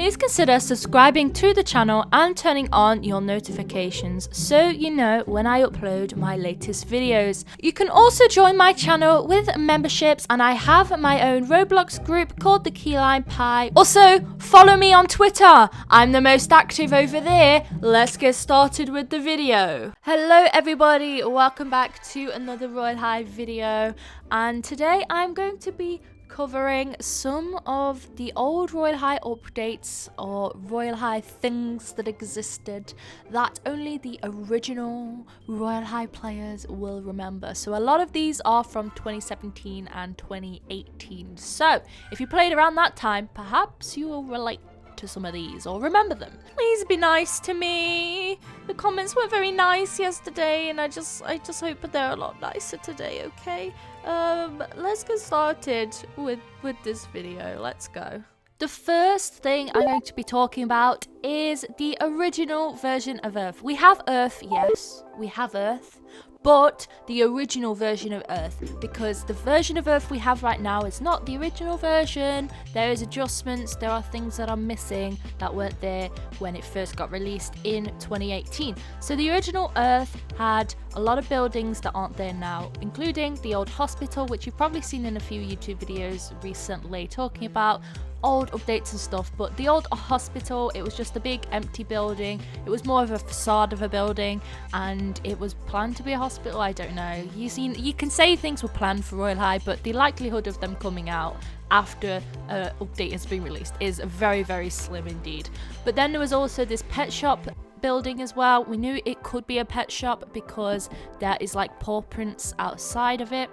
please consider subscribing to the channel and turning on your notifications so you know when I upload my latest videos. You can also join my channel with memberships, and I have my own Roblox group called the Keyline Pie. Also, follow me on Twitter. I'm the most active over there. Let's get started with the video. Hello everybody, welcome back to another Royale video, and today I'm going to be covering some of the old Royale updates or Royale things that existed that only the original Royale players will remember. So a lot of these are from 2017 and 2018. So if you played around that time, perhaps you will relate to some of these or remember them. Please be nice to me. The comments were very nice yesterday, and I just hope that they're a lot nicer today, okay? Let's get started with this video. Let's go. The first thing I'm going to be talking about is the original version of Earth. We have Earth, yes, we have Earth, but the original version of Earth, because the version of Earth we have right now is not the original version. There is adjustments, there are things that are missing that weren't there when it first got released in 2018. So the original Earth had a lot of buildings that aren't there now, including the old hospital, which you've probably seen in a few YouTube videos recently talking about old updates and stuff. But the old hospital, it was just a big empty building. It was more of a facade of a building, and it was planned to be a hospital. I don't know, you can say things were planned for Royale, but the likelihood of them coming out after an update has been released is very, very slim indeed. But then there was also this pet shop building as well. We knew it could be a pet shop because there is like paw prints outside of it.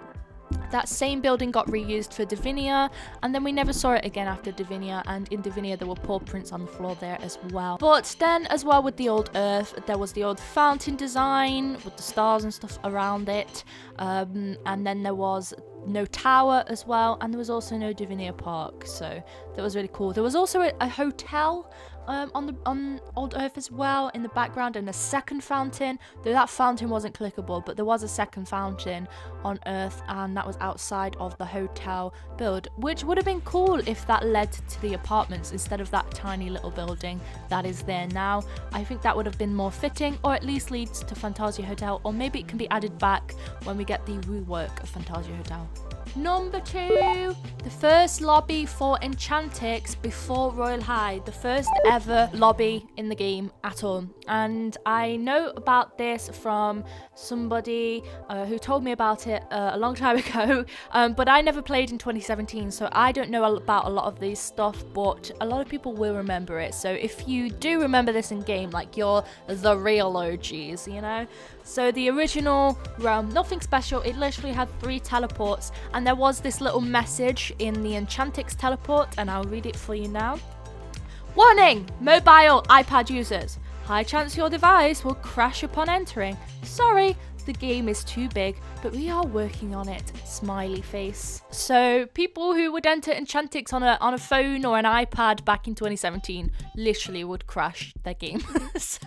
That same building got reused for Divinia, and then we never saw it again after Divinia, and in Divinia there were paw prints on the floor there as well. But then as well with the old Earth, there was the old fountain design with the stars and stuff around it, and then there was no tower as well, and there was also no Divinia Park, so that was really cool. There was also a hotel on old Earth as well in the background, and a second fountain, though that fountain wasn't clickable, but there was a second fountain on Earth, and that was outside of the hotel build, which would have been cool if that led to the apartments instead of that tiny little building that is there now. I think that would have been more fitting, or at least leads to Fantasia Hotel, or maybe it can be added back when we get the rework of Fantasia Hotel. Number 2, the first lobby for Enchantix before Royale, the first ever lobby in the game at all. And I know about this from somebody who told me about it a long time ago, but I never played in 2017, so I don't know about a lot of these stuff, but a lot of people will remember it. So if you do remember this in game, like you're the real OGs, you know? So the original realm, nothing special, it literally had 3 teleports, and there was this little message in the Enchantix teleport, and I'll read it for you now. Warning! Mobile iPad users. High chance your device will crash upon entering. Sorry, the game is too big, but we are working on it. Smiley face. So people who would enter Enchantix on a phone or an iPad back in 2017 literally would crash their game. So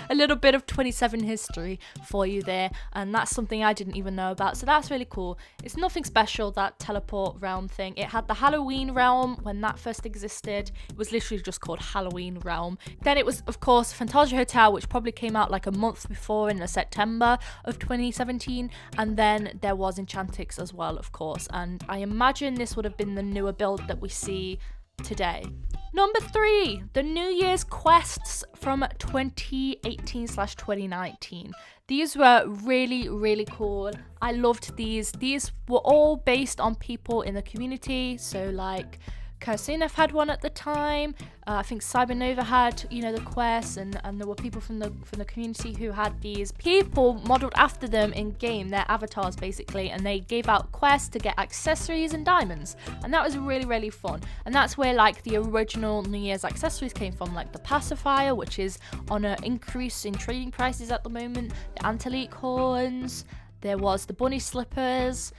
a little bit of 27 history for you there, and that's something I didn't even know about, so that's really cool. It's nothing special, that teleport realm thing. It had the Halloween realm when that first existed. It was literally just called Halloween realm. Then it was, of course, Fantasia Hotel, which probably came out like a month before in September of 2017, and then there was Enchantix as well, of course, and I imagine this would have been the newer build that we see today. Number 3, the New Year's quests from 2018/2019. These were really, really cool. I loved these. These were all based on people in the community, so like Karsunov had one at the time. I think Cybernova had, the quests, and there were people from the community who had these people modeled after them in game, their avatars basically, and they gave out quests to get accessories and diamonds, and that was really, really fun. And that's where like the original New Year's accessories came from, like the pacifier, which is on an increase in trading prices at the moment, the Antelique horns, there was the bunny slippers,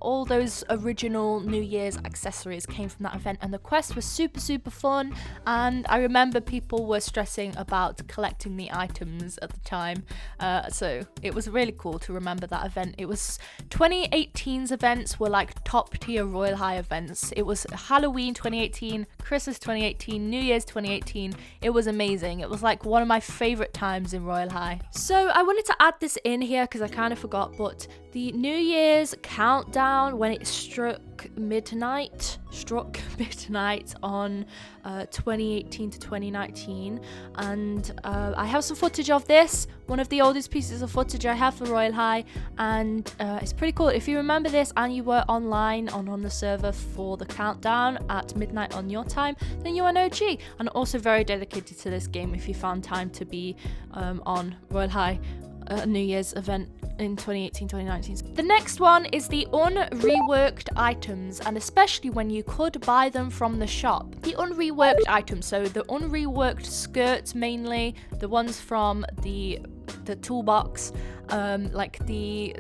all those original New Year's accessories came from that event, and the quest was super fun. And I remember people were stressing about collecting the items at the time, so it was really cool to remember that event. It was 2018's events were like top tier Royale High events. It was Halloween 2018, Christmas 2018, New Year's 2018. It was amazing. It was like one of my favorite times in Royale High. So I wanted to add this in here because I kind of forgot, but the New Year's countdown when it struck midnight on 2018 to 2019, and I have some footage of this, one of the oldest pieces of footage I have for Royale High, and it's pretty cool. If you remember this and you were online on the server for the countdown at midnight on your time, then you are an OG, and also very dedicated to this game if you found time to be on Royale High New Year's event in 2018-2019. The next one is the unreworked items, and especially when you could buy them from the shop. The unreworked items, so the unreworked skirts mainly, the ones from the toolbox, like the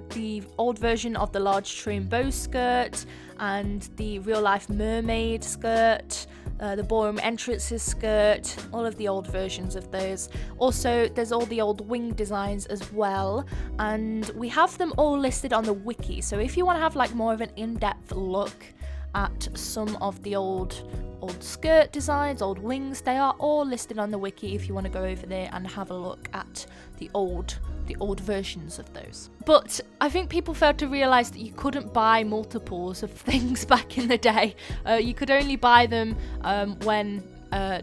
old version of the large tree and bow skirt, and the real life mermaid skirt, the ballroom entrances skirt, all of the old versions of those. Also, there's all the old wing designs as well, and we have them all listed on the wiki. So if you want to have like more of an in-depth look at some of the old skirt designs, old wings, they are all listed on the wiki if you want to go over there and have a look at the old versions of those. But I think people failed to realize that you couldn't buy multiples of things back in the day. You could only buy them when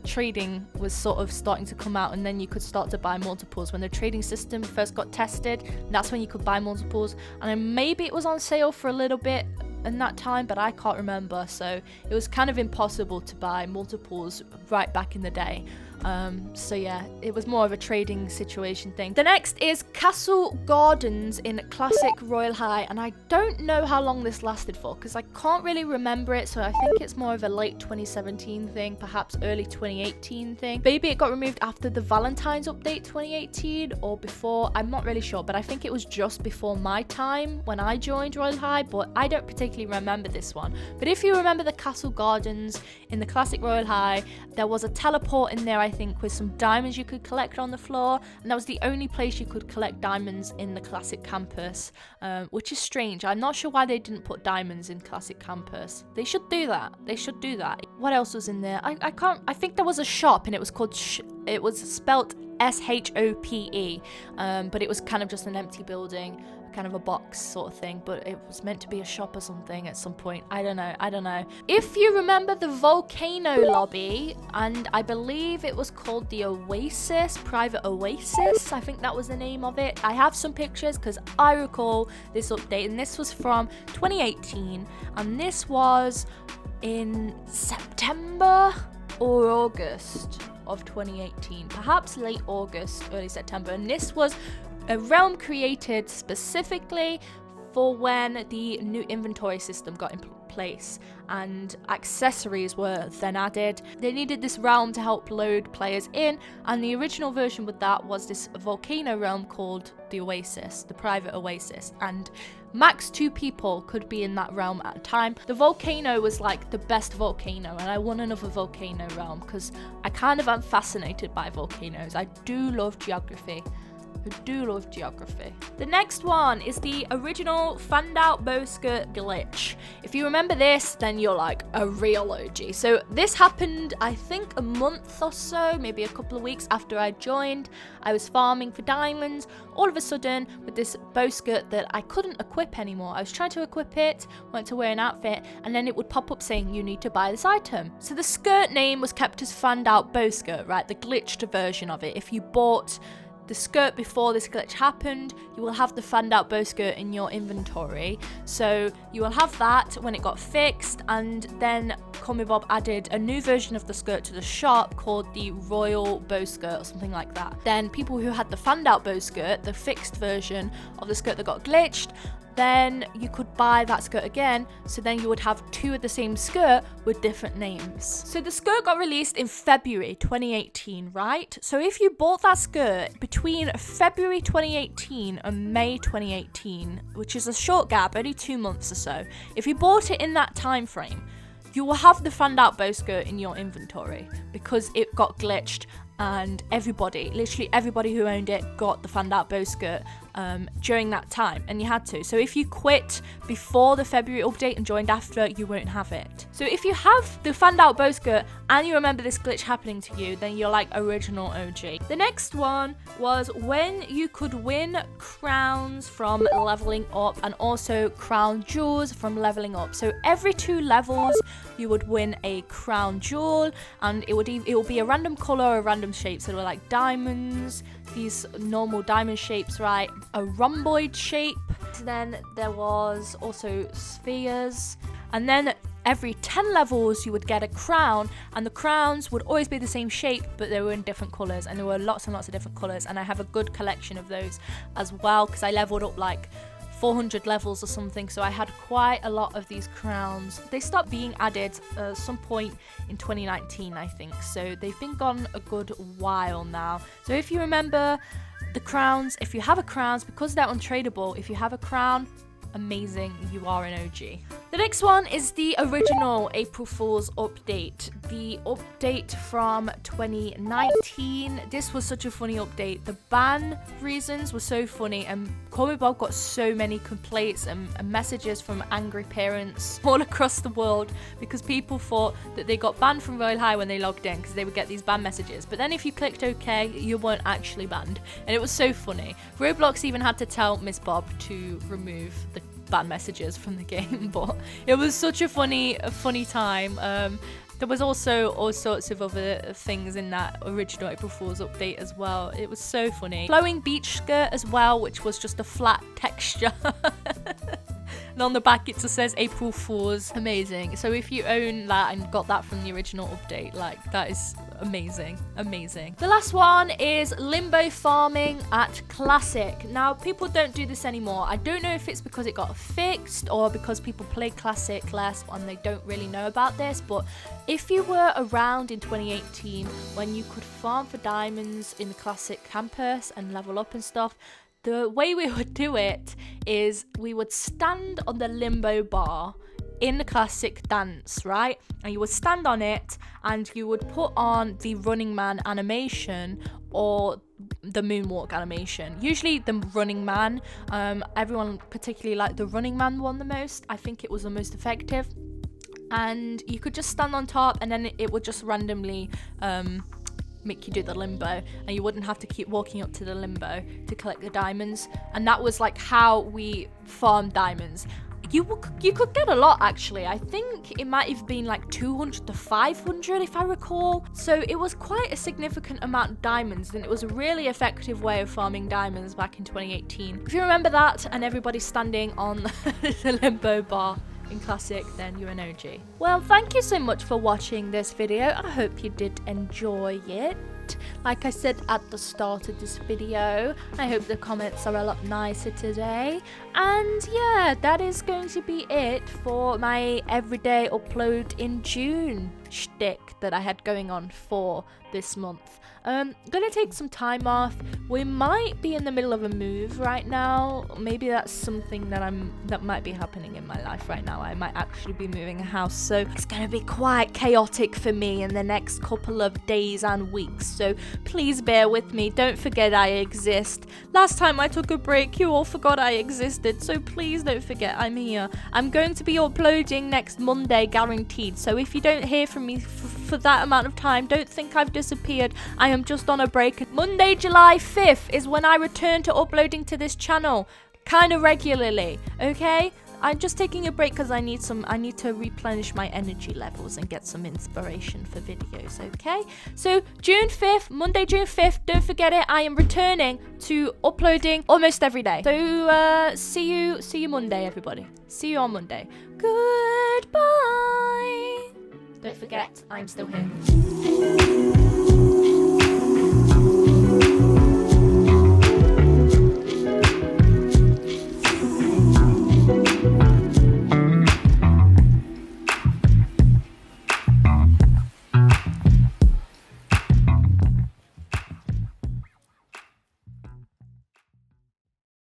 trading was sort of starting to come out, and then you could start to buy multiples when the trading system first got tested. That's when you could buy multiples, and then maybe it was on sale for a little bit in that time, but I can't remember, so it was kind of impossible to buy multiples right back in the day. So yeah, it was more of a trading situation thing. The next is Castle Gardens in Classic Royale High, and I don't know how long this lasted for because I can't really remember it, so I think it's more of a late 2017 thing, perhaps early 2018 thing. Maybe it got removed after the Valentine's update 2018 or before, I'm not really sure, but I think it was just before my time when I joined Royale High, but I don't particularly remember this one. But if you remember the Castle Gardens in the Classic Royale High, there was a teleport in there, I think, with some diamonds you could collect on the floor, and that was the only place you could collect diamonds in the Classic Campus, which is strange. I'm not sure why they didn't put diamonds in Classic Campus. They should do that. What else was in there? I think there was a shop, and it was called it was spelt SHOPE, but it was kind of just an empty building, kind of a box sort of thing, but it was meant to be a shop or something at some point. I don't know. If you remember the volcano lobby, and I believe it was called the Oasis, Private Oasis, I think that was the name of it. I have some pictures because I recall this update, and this was from 2018, and this was in September or August of 2018, perhaps late August, early September, and this was a realm created specifically for when the new inventory system got in place and accessories were then added. They needed this realm to help load players in, and the original version with that was this volcano realm called the Oasis, the Private Oasis, and max 2 people could be in that realm at a time. The volcano was like the best volcano, and I want another volcano realm because I kind of am fascinated by volcanoes. I do love geography. The next one is the original fanned out bow skirt glitch. If you remember this, then you're like a real OG. So this happened, I think, a month or so, maybe a couple of weeks after I joined. I was farming for diamonds, all of a sudden with this bow skirt that I couldn't equip anymore. I was trying to equip it, went to wear an outfit, and then it would pop up saying you need to buy this item. So the skirt name was kept as fanned out bow skirt, right? The glitched version of it. If you bought the skirt before this glitch happened, you will have the fanned out bow skirt in your inventory. So you will have that when it got fixed, and then Call Me Bob added a new version of the skirt to the shop called the Royal bow skirt or something like that. Then people who had the fanned out bow skirt, the fixed version of the skirt that got glitched, then you could buy that skirt again, so then you would have two of the same skirt with different names. So the skirt got released in February 2018, right? So if you bought that skirt between February 2018 and May 2018, which is a short gap, only 2 months or so, if you bought it in that time frame, you will have the fanned out bow skirt in your inventory because it got glitched, and everybody, literally everybody who owned it got the fanned out bow skirt during that time, and you had to. So if you quit before the February update and joined after, you won't have it. So if you have the fanned out bow skirt and you remember this glitch happening to you, then you're like original OG. The next one was when you could win crowns from leveling up and also crown jewels from leveling up. So every 2 levels you would win a crown jewel, and it will be a random color or a random shape. So they were like diamonds, these normal diamond shapes, right? A rhomboid shape. Then there was also spheres, and then every 10 levels you would get a crown, and the crowns would always be the same shape, but they were in different colors, and there were lots and lots of different colors, and I have a good collection of those as well because I leveled up like 400 levels or something, so I had quite a lot of these crowns. They stopped being added at some point in 2019, I think, so they've been gone a good while now. So if you remember the crowns, if you have a crown, because they're untradeable, if you have a crown, amazing, you are an OG. The next one is the original April Fool's update, the update from 2019. This was such a funny update. The ban reasons were so funny, and Call Me Bob got so many complaints and messages from angry parents all across the world because people thought that they got banned from Royale High when they logged in because they would get these ban messages. But then if you clicked OK, you weren't actually banned, and it was so funny. Roblox even had to tell Miss Bob to remove the ban messages from the game, but it was such a funny time. There was also all sorts of other things in that original April Fool's update as well. It was so funny. Flowing beach skirt as well, which was just a flat texture. And on the back it just says April Fool's. Amazing. So if you own that and got that from the original update, like, that is amazing. Amazing. The last one is limbo farming at Classic. Now, people don't do this anymore. I don't know if it's because it got fixed or because people play Classic less and they don't really know about this, but if you were around in 2018 when you could farm for diamonds in the Classic campus and level up and stuff, the way we would do it is we would stand on the limbo bar in the Classic dance, right? And you would stand on it and you would put on the Running Man animation or the moonwalk animation. Usually the Running Man. Everyone particularly liked the Running Man one the most. I think it was the most effective. And you could just stand on top and then it would just randomly make you do the limbo, and you wouldn't have to keep walking up to the limbo to collect the diamonds. And that was like how we farmed diamonds. You could get a lot, actually. I think it might have been like 200 to 500 if I recall. So it was quite a significant amount of diamonds, and it was a really effective way of farming diamonds back in 2018. If you remember that and everybody standing on the limbo bar in Classic, then you're an OG. Well, thank you so much for watching this video. I hope you did enjoy it. Like I said at the start of this video, I hope the comments are a lot nicer today. And yeah, that is going to be it for my everyday upload in June shtick that I had going on for this month. Gonna take some time off. We might be in the middle of a move right now. Maybe that's something that might be happening in my life right now. I might actually be moving a house, so it's gonna be quite chaotic for me in the next couple of days and weeks. So please bear with me. Don't forget I exist. Last time I took a break, you all forgot I existed, so please don't forget I'm here. I'm going to be uploading next Monday, guaranteed. So if you don't hear from me for that amount of time, don't think I've disappeared. I am just on a break. Monday, July 5th is when I return to uploading to this channel kind of regularly, okay? I'm just taking a break because I need to replenish my energy levels and get some inspiration for videos, okay? So June 5th, Monday, June 5th, don't forget it. I am returning to uploading almost every day. So see you Monday, everybody. See you on Monday. Goodbye. Don't forget, I'm still here.